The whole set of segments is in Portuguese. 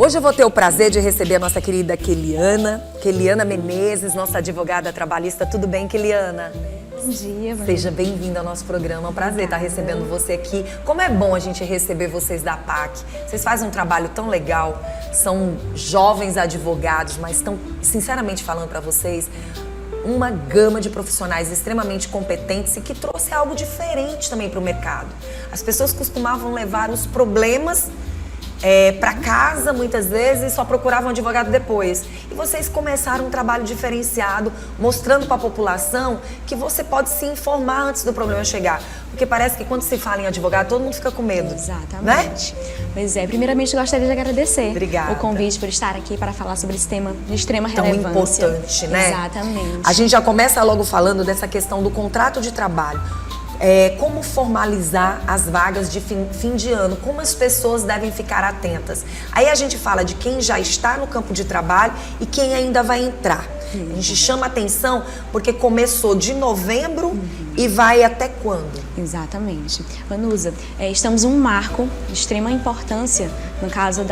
Hoje eu vou ter o prazer de receber a nossa querida Keliana Menezes, nossa advogada trabalhista. Tudo bem, Keliana? Bom dia. Seja bem-vinda ao nosso programa. É um prazer estar recebendo você aqui. Como é bom a gente receber vocês da PAC. Vocês fazem um trabalho tão legal, são jovens advogados, mas estão, sinceramente falando para vocês, uma gama de profissionais extremamente competentes e que trouxe algo diferente também para o mercado. As pessoas costumavam levar os problemas para casa, muitas vezes, e só procuravam um advogado depois. E vocês começaram um trabalho diferenciado, mostrando para a população que você pode se informar antes do problema chegar. Porque parece que quando se fala em advogado, todo mundo fica com medo. Exatamente. Né? Pois é, primeiramente eu gostaria de agradecer Obrigada. o convite por estar aqui para falar sobre esse tema de extrema relevância. Tão importante, né? Exatamente. A gente já começa logo falando dessa questão do contrato de trabalho. Como formalizar as vagas de fim de ano, como as pessoas devem ficar atentas. Aí a gente fala de quem já está no campo de trabalho e quem ainda vai entrar. A gente chama atenção porque começou de novembro e vai até quando? Exatamente. Vanusa, estamos em um marco de extrema importância no caso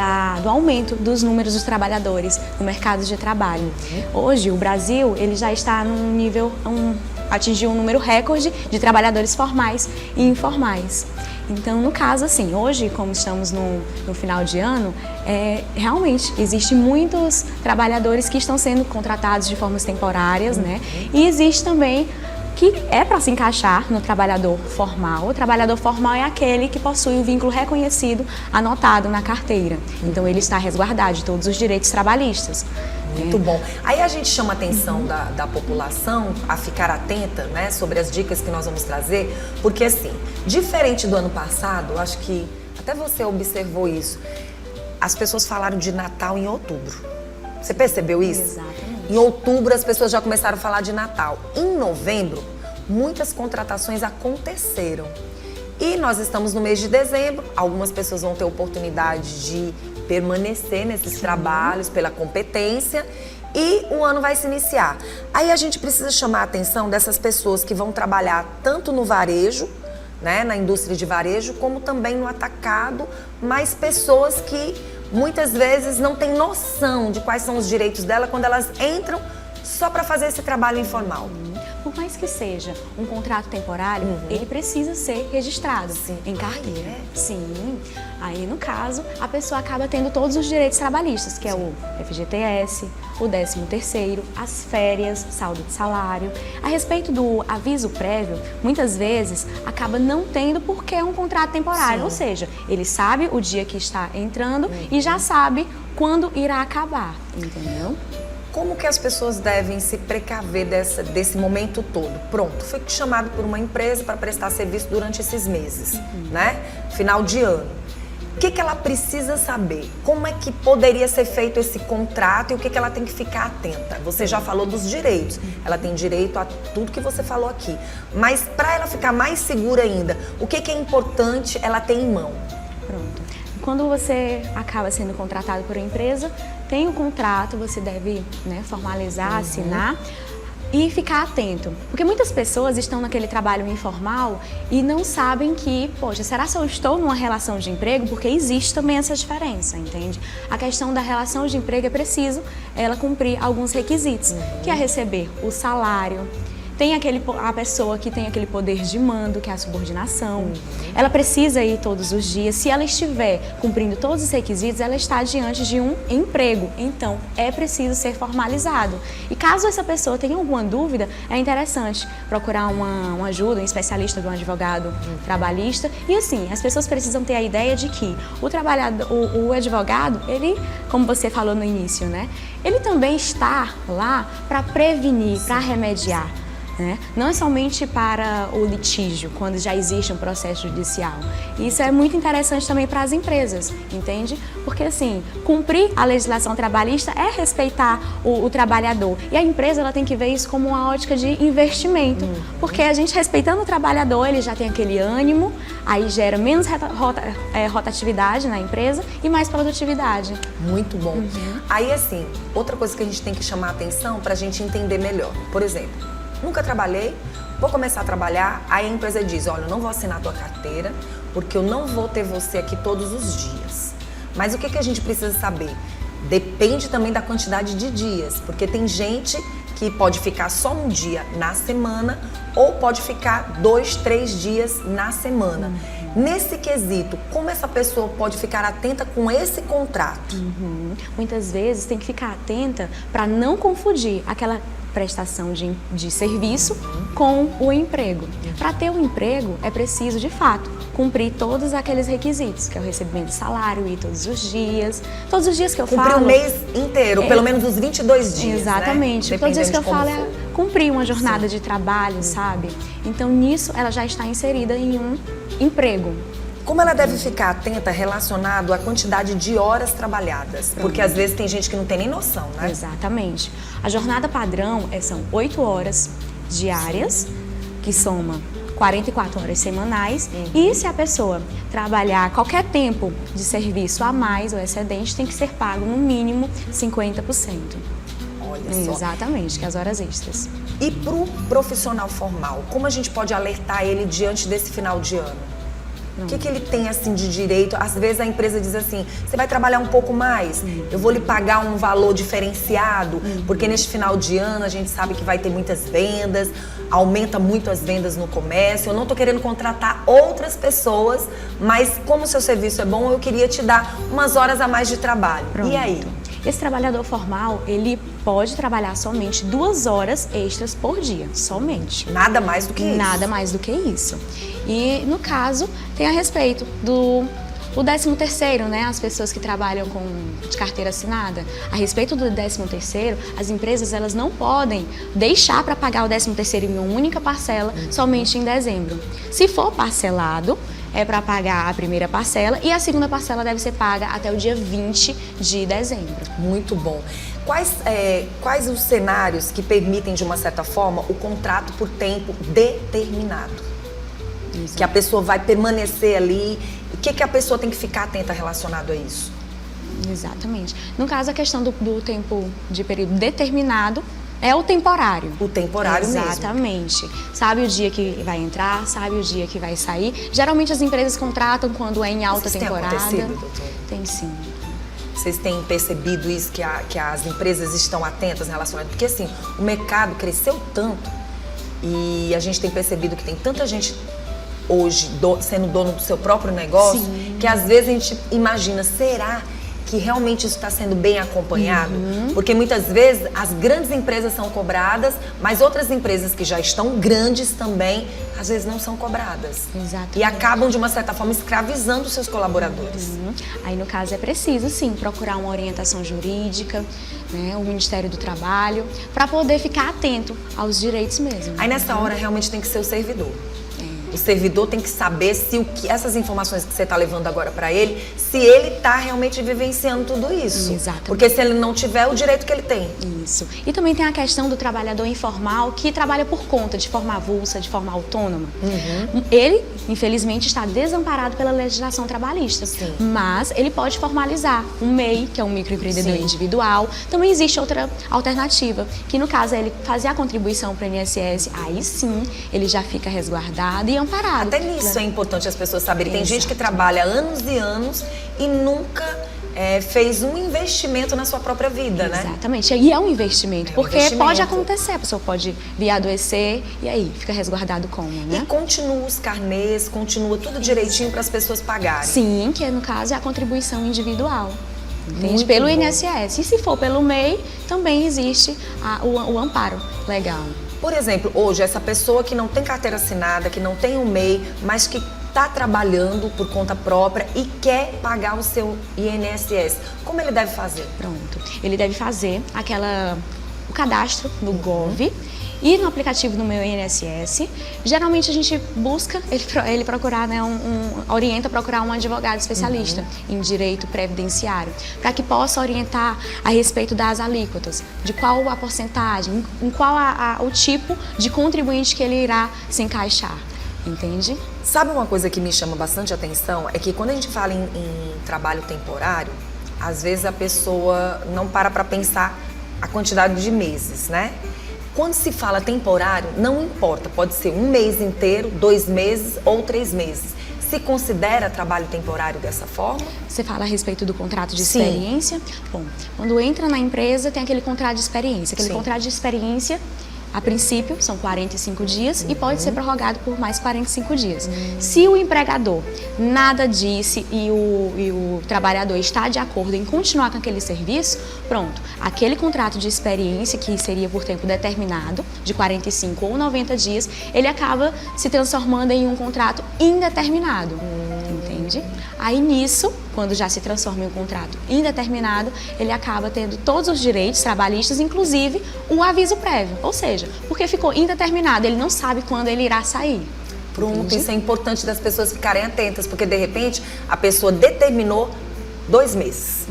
do aumento dos números dos trabalhadores no mercado de trabalho. Hoje, o Brasil ele já está num nível... atingiu um número recorde de trabalhadores formais e informais. Então, no caso, assim, hoje, como estamos no final de ano, realmente existem muitos trabalhadores que estão sendo contratados de formas temporárias, né? E existe também que é para se encaixar no trabalhador formal. O trabalhador formal é aquele que possui o vínculo reconhecido, anotado na carteira. Então, ele está resguardado de todos os direitos trabalhistas. Muito bom. Aí a gente chama a atenção da população a ficar atenta, né, sobre as dicas que nós vamos trazer, porque assim, diferente do ano passado, acho que até você observou isso, as pessoas falaram de Natal em outubro. Você percebeu isso? Exatamente. Em outubro as pessoas já começaram a falar de Natal. Em novembro, muitas contratações aconteceram. E nós estamos no mês de dezembro, algumas pessoas vão ter oportunidade de permanecer nesses trabalhos pela competência e o ano vai se iniciar. Aí a gente precisa chamar a atenção dessas pessoas que vão trabalhar tanto no varejo, né, na indústria de varejo, como também no atacado, mas pessoas que muitas vezes não têm noção de quais são os direitos dela quando elas entram só para fazer esse trabalho informal. Por mais que seja um contrato temporário, ele precisa ser registrado em carteira. Sim. Aí, no caso, a pessoa acaba tendo todos os direitos trabalhistas, que é o FGTS, o 13º, as férias, saldo de salário. A respeito do aviso prévio, muitas vezes acaba não tendo porque é um contrato temporário. Ou seja, ele sabe o dia que está entrando e já sabe quando irá acabar, entendeu? Como que as pessoas devem se precaver desse momento todo? Pronto, fui chamado por uma empresa para prestar serviço durante esses meses, né? Final de ano. O que ela precisa saber? Como é que poderia ser feito esse contrato e o que ela tem que ficar atenta? Você já falou dos direitos, ela tem direito a tudo que você falou aqui. Mas para ela ficar mais segura ainda, o que é importante ela ter em mão? Pronto. Quando você acaba sendo contratado por uma empresa, tem o contrato, você deve, né, formalizar, assinar e ficar atento. Porque muitas pessoas estão naquele trabalho informal e não sabem que, poxa, será que eu estou numa relação de emprego? Porque existe também essa diferença, entende? A questão da relação de emprego é preciso ela cumprir alguns requisitos, que é receber o salário. Tem a pessoa que tem aquele poder de mando, que é a subordinação. Ela precisa ir todos os dias. Se ela estiver cumprindo todos os requisitos, ela está diante de um emprego. Então, é preciso ser formalizado. E caso essa pessoa tenha alguma dúvida, é interessante procurar uma ajuda, um especialista de um advogado trabalhista. E assim, as pessoas precisam ter a ideia de que o advogado, ele, como você falou no início, né? Ele também está lá para prevenir, para remediar. Né? Não é somente para o litígio, quando já existe um processo judicial. Isso é muito interessante também para as empresas, entende? Porque assim, cumprir a legislação trabalhista é respeitar o trabalhador. E a empresa ela tem que ver isso como uma ótica de investimento. Porque a gente respeitando o trabalhador, ele já tem aquele ânimo, aí gera menos rotatividade na empresa e mais produtividade. Muito bom. Aí assim, outra coisa que a gente tem que chamar a atenção para a gente entender melhor. Por exemplo, nunca trabalhei, vou começar a trabalhar, aí a empresa diz, olha, eu não vou assinar a tua carteira porque eu não vou ter você aqui todos os dias. Mas o que a gente precisa saber? Depende também da quantidade de dias, porque tem gente que pode ficar só um dia na semana ou pode ficar 2, 3 dias na semana. Nesse quesito, como essa pessoa pode ficar atenta com esse contrato? Muitas vezes tem que ficar atenta para não confundir aquela prestação de serviço com o emprego. Para ter um emprego, é preciso, de fato, cumprir todos aqueles requisitos, que é o recebimento de salário, ir todos os dias que eu Cumprir falo... o mês inteiro, pelo menos os 22 dias, Exatamente. Né? Todos os dias que eu Dependendo de falo como é for. cumprir uma jornada de trabalho, sabe? Então, nisso, ela já está inserida em um emprego. Como ela deve ficar atenta relacionado à quantidade de horas trabalhadas? Porque às vezes tem gente que não tem nem noção, né? Exatamente. A jornada padrão são 8 horas diárias, que soma 44 horas semanais. E se a pessoa trabalhar qualquer tempo de serviço a mais ou excedente, tem que ser pago no mínimo 50%. Olha só. Exatamente, que é as horas extras. E para o profissional formal, como a gente pode alertar ele diante desse final de ano? O que ele tem assim de direito? Às vezes a empresa diz assim, você vai trabalhar um pouco mais, eu vou lhe pagar um valor diferenciado, porque neste final de ano a gente sabe que vai ter muitas vendas, aumenta muito as vendas no comércio. Eu não estou querendo contratar outras pessoas, mas como o seu serviço é bom, eu queria te dar umas horas a mais de trabalho. Pronto. E aí? Esse trabalhador formal, ele pode trabalhar somente 2 horas extras por dia, somente. Nada mais do que isso. Nada mais do que isso. E, no caso, tem a respeito do 13º, né? As pessoas que trabalham de carteira assinada. A respeito do 13º, as empresas elas não podem deixar para pagar o 13º em uma única parcela somente em dezembro. Se for parcelado, é para pagar a primeira parcela e a segunda parcela deve ser paga até o dia 20 de dezembro. Muito bom. Quais os cenários que permitem, de uma certa forma, o contrato por tempo determinado? Exato. Que a pessoa vai permanecer ali. O que a pessoa tem que ficar atenta relacionado a isso? Exatamente. No caso, a questão do tempo de período determinado é o temporário. O temporário mesmo. Exatamente. Sabe o dia que vai entrar, sabe o dia que vai sair. Geralmente as empresas contratam quando é em alta temporada. Tem acontecido, doutora? Tem sim. Vocês têm percebido isso, que as empresas estão atentas relacionado? Porque assim, o mercado cresceu tanto e a gente tem percebido que tem tanta gente hoje sendo dono do seu próprio negócio, sim, que às vezes a gente imagina, será que realmente isso está sendo bem acompanhado? Porque muitas vezes as grandes empresas são cobradas, mas outras empresas que já estão grandes também, às vezes não são cobradas. Exatamente. E acabam, de uma certa forma, escravizando os seus colaboradores. Aí, no caso, é preciso, sim, procurar uma orientação jurídica, né, o Ministério do Trabalho, para poder ficar atento aos direitos mesmo. Aí, nessa hora, realmente tem que ser o servidor. O servidor tem que saber se essas informações que você está levando agora para ele, se ele está realmente vivenciando tudo isso. Exatamente. Porque se ele não tiver, o direito que ele tem. Isso. E também tem a questão do trabalhador informal que trabalha por conta, de forma avulsa, de forma autônoma. Ele, infelizmente, está desamparado pela legislação trabalhista. Sim. Mas ele pode formalizar um MEI, que é um microempreendedor Sim. individual. Também existe outra alternativa, que no caso é ele fazer a contribuição para o INSS. Aí sim, ele já fica resguardado e amparado. Até nisso é importante as pessoas saberem. Tem Exato. gente que trabalha anos e anos e nunca fez um investimento na sua própria vida, né? Exatamente. E é um investimento, porque investimento. pode acontecer, a pessoa pode vir a adoecer e aí fica resguardado como, né? E continua os carnês, continua tudo direitinho para as pessoas pagarem. Sim, que no caso é a contribuição individual. Entende? Muito Pelo bom. INSS. E se for pelo MEI, também existe o amparo legal. Por exemplo, hoje, essa pessoa que não tem carteira assinada, que não tem um MEI, mas que está trabalhando por conta própria e quer pagar o seu INSS, como ele deve fazer? Pronto. Ele deve fazer o cadastro no Gov e no aplicativo do Meu INSS. Geralmente a gente busca ele procurar, né, orienta a procurar um advogado especialista em direito previdenciário, para que possa orientar a respeito das alíquotas, de qual a porcentagem, em qual o tipo de contribuinte que ele irá se encaixar. Entende? Sabe uma coisa que me chama bastante atenção? É que quando a gente fala em trabalho temporário, às vezes a pessoa não para pensar a quantidade de meses, né? Quando se fala temporário, não importa, pode ser um mês inteiro, 2 meses ou 3 meses. Se considera trabalho temporário dessa forma? Você fala a respeito do contrato de Sim. experiência? Bom, quando entra na empresa tem aquele contrato de experiência. Aquele Sim. contrato de experiência, a princípio, são 45 dias e pode ser prorrogado por mais 45 dias. Se o empregador nada disse e o trabalhador está de acordo em continuar com aquele serviço, pronto, aquele contrato de experiência, que seria por tempo determinado, de 45 ou 90 dias, ele acaba se transformando em um contrato indeterminado. Entende? Aí nisso, quando já se transforma em um contrato indeterminado, ele acaba tendo todos os direitos trabalhistas, inclusive o aviso prévio. Ou seja, porque ficou indeterminado, ele não sabe quando ele irá sair. Pronto, Entende? isso é importante das pessoas ficarem atentas, porque de repente a pessoa determinou 2 meses.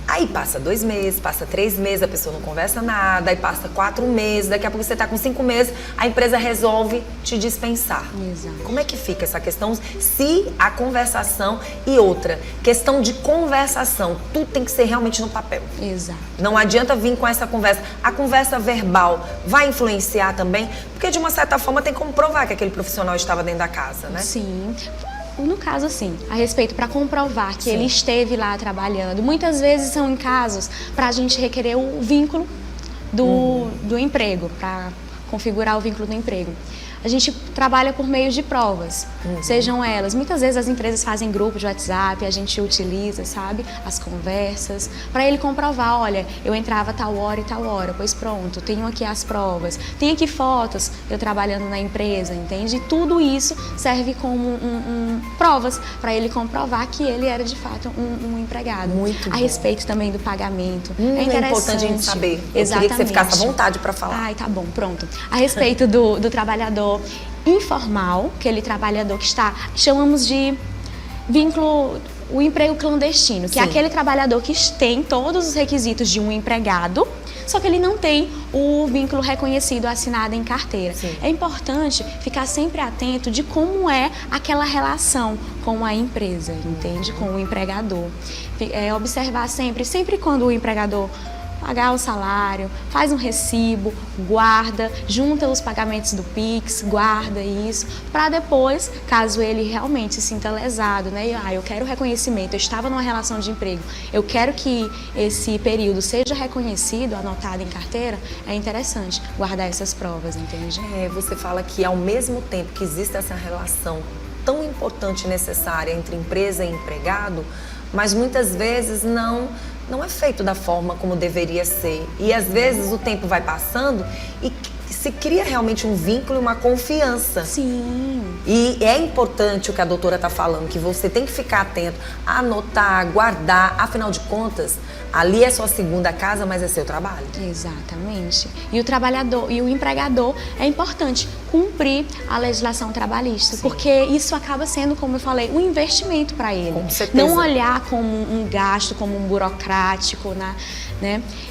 Aí passa 2 meses, passa 3 meses, a pessoa não conversa nada, aí passa 4 meses, daqui a pouco você está com 5 meses, a empresa resolve te dispensar. Exato. Como é que fica essa questão? Se a conversação e outra, questão de conversação, tudo tem que ser realmente no papel. Exato. Não adianta vir com essa conversa. A conversa verbal vai influenciar também? Porque de uma certa forma tem como provar que aquele profissional estava dentro da casa, né? Sim. No caso, assim, a respeito para comprovar que Sim. ele esteve lá trabalhando. Muitas vezes são em casos para a gente requerer o vínculo do emprego, para configurar o vínculo do emprego. A gente trabalha por meio de provas, sejam elas. Muitas vezes as empresas fazem grupo de WhatsApp, a gente utiliza, sabe, as conversas, para ele comprovar, olha, eu entrava tal hora e tal hora, pois pronto, tenho aqui as provas, tenho aqui fotos, eu trabalhando na empresa, entende? E tudo isso serve como provas para ele comprovar que ele era de fato um empregado. Muito a bom. respeito também do pagamento. É É interessante. importante a gente saber. Eu Exatamente. queria que você ficasse à vontade para falar. Ai, tá bom, pronto. A respeito do trabalhador informal, aquele trabalhador que está, chamamos de vínculo, o emprego clandestino, que é Sim. aquele trabalhador que tem todos os requisitos de um empregado, só que ele não tem o vínculo reconhecido assinado em carteira. Sim. É importante ficar sempre atento de como é aquela relação com a empresa, entende? Com o empregador. Observar sempre quando o empregador pagar o salário, faz um recibo, guarda, junta os pagamentos do Pix, guarda isso, para depois, caso ele realmente se sinta lesado, né? Eu quero reconhecimento, eu estava numa relação de emprego, eu quero que esse período seja reconhecido, anotado em carteira, é interessante guardar essas provas, entende? Você fala que ao mesmo tempo que existe essa relação tão importante e necessária entre empresa e empregado, mas muitas vezes não é feito da forma como deveria ser. E às vezes o tempo vai passando e se cria realmente um vínculo e uma confiança. Sim. E é importante o que a doutora está falando, que você tem que ficar atento, anotar, guardar, afinal de contas, ali é sua segunda casa, mas é seu trabalho. Exatamente. E o trabalhador e o empregador é importante cumprir a legislação trabalhista, porque isso acaba sendo, como eu falei, um investimento para ele. Com certeza. Não olhar como um gasto, como um burocrático, né?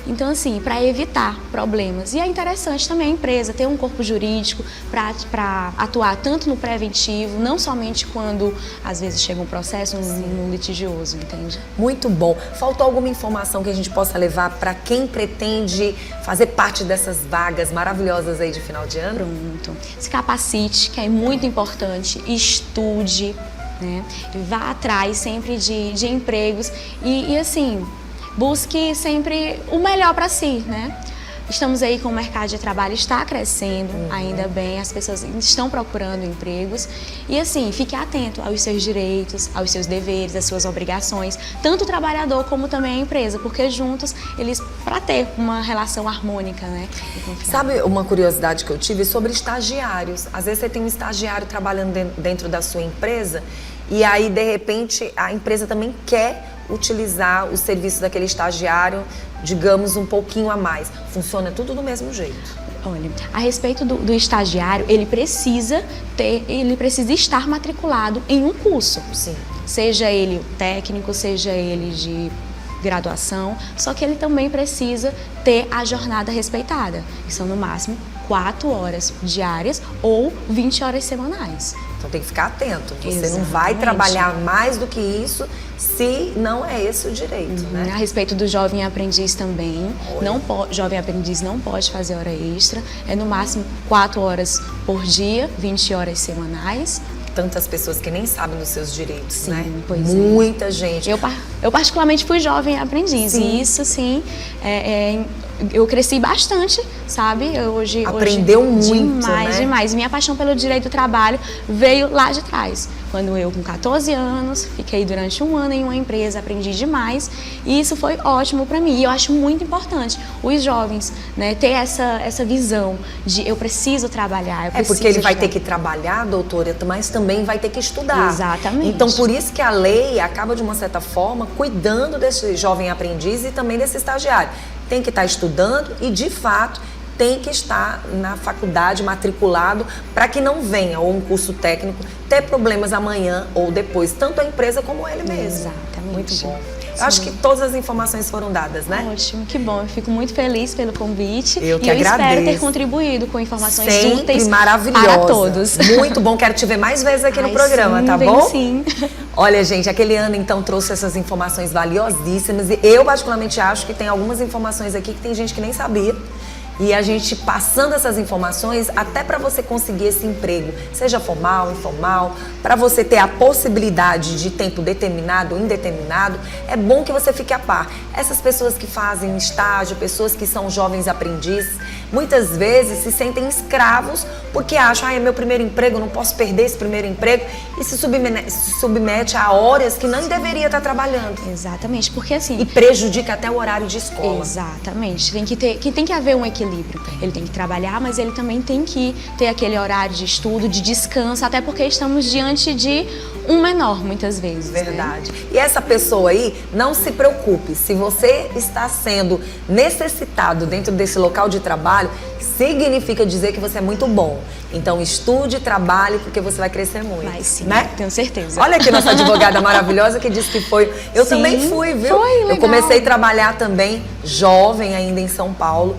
Então, assim, para evitar problemas. E é interessante também a empresa ter um corpo jurídico para atuar tanto no preventivo, não somente quando, às vezes, chega um processo, um litigioso, entende? Muito bom. Faltou alguma informação que a gente possa levar para quem pretende fazer parte dessas vagas maravilhosas aí de final de ano? Pronto. Se capacite, que é muito importante, estude, né? Vá atrás sempre de empregos e assim, busque sempre o melhor para si, né? Estamos aí com o mercado de trabalho, está crescendo, ainda bem, as pessoas estão procurando empregos. E assim, fique atento aos seus direitos, aos seus deveres, às suas obrigações, tanto o trabalhador como também a empresa, porque juntos, eles, para ter uma relação harmônica, né? E confiável. Sabe uma curiosidade que eu tive sobre estagiários? Às vezes você tem um estagiário trabalhando dentro da sua empresa e aí, de repente, a empresa também quer utilizar o serviço daquele estagiário, digamos, um pouquinho a mais. Funciona tudo do mesmo jeito. Olha, a respeito do estagiário, ele precisa estar matriculado em um curso. Sim. Seja ele técnico, seja ele de graduação, só que ele também precisa ter a jornada respeitada, que são no máximo 4 horas diárias ou 20 horas semanais. Então tem que ficar atento. Você Exatamente. não vai trabalhar mais do que isso se não é esse o direito, né? A respeito do jovem aprendiz também, jovem aprendiz não pode fazer hora extra, é no máximo 4 horas por dia, 20 horas semanais. tantas pessoas que nem sabem dos seus direitos, Sim, né? pois é. Muita gente. Eu particularmente fui jovem aprendiz, e isso sim, eu cresci bastante, sabe? Hoje Aprendeu muito, demais, né? demais. Minha paixão pelo direito do trabalho veio lá de trás. Quando eu, com 14 anos, fiquei durante um ano em uma empresa, aprendi demais, e isso foi ótimo para mim. E eu acho muito importante os jovens, né, ter essa visão de eu preciso trabalhar, eu preciso porque ele vai estudar. ter que trabalhar, doutora, mas também vai ter que estudar. Exatamente. Então, por isso que a lei acaba, de uma certa forma, cuidando desse jovem aprendiz e também desse estagiário. Tem que estar estudando e, de fato, tem que estar na faculdade matriculado para que não venha, ou um curso técnico, ter problemas amanhã ou depois, tanto a empresa como ele mesmo. Exatamente. Muito bom. Sim. Eu acho que todas as informações foram dadas, né? Ótimo, que bom. Eu fico muito feliz pelo convite. Eu que e eu agradeço. espero ter contribuído com informações Sempre úteis maravilhosa. para todos. Muito bom, quero te ver mais vezes aqui no Ai, programa, sim, tá vem bom? Sim. Olha, gente, aquele ano então trouxe essas informações valiosíssimas e eu particularmente acho que tem algumas informações aqui que tem gente que nem sabia. E a gente passando essas informações até para você conseguir esse emprego, seja formal, informal, para você ter a possibilidade de tempo determinado ou indeterminado, é bom que você fique a par. Essas pessoas que fazem estágio, pessoas que são jovens aprendizes, muitas vezes se sentem escravos porque acham, é meu primeiro emprego, eu não posso perder esse primeiro emprego, e se submete a horas que não deveria estar trabalhando. Exatamente, porque assim... E prejudica até o horário de escola. Exatamente, tem que haver um equilíbrio. Ele tem que trabalhar, mas ele também tem que ter aquele horário de estudo, de descanso, até porque estamos diante de um menor, muitas vezes. Verdade. Né? E essa pessoa aí, não se preocupe, se você está sendo necessitado dentro desse local de trabalho, significa dizer que você é muito bom. Então estude, trabalhe, porque você vai crescer muito. Mas sim, né? Tenho certeza. Olha aqui nossa advogada maravilhosa que disse que foi. Eu Sim, também fui, viu? Foi, legal. Eu comecei a trabalhar também, jovem ainda em São Paulo.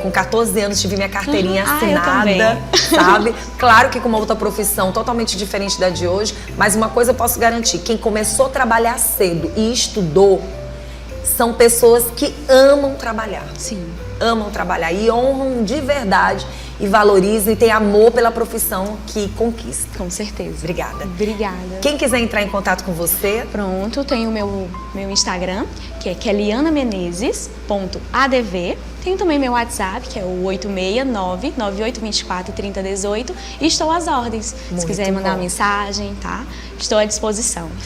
Com 14 anos tive minha carteirinha assinada, sabe? Claro que com uma outra profissão totalmente diferente da de hoje, mas uma coisa eu posso garantir, quem começou a trabalhar cedo e estudou, são pessoas que amam trabalhar. Sim. Amam trabalhar e honram de verdade e valorizam e têm amor pela profissão que conquista. Com certeza. Obrigada. Obrigada. Quem quiser entrar em contato com você... Pronto, tem o meu Instagram, que é kelianamenezes.adv. Tenho também meu WhatsApp, que é o 869-9824-3018. E estou às ordens. Se quiser mandar uma mensagem, tá? Estou à disposição.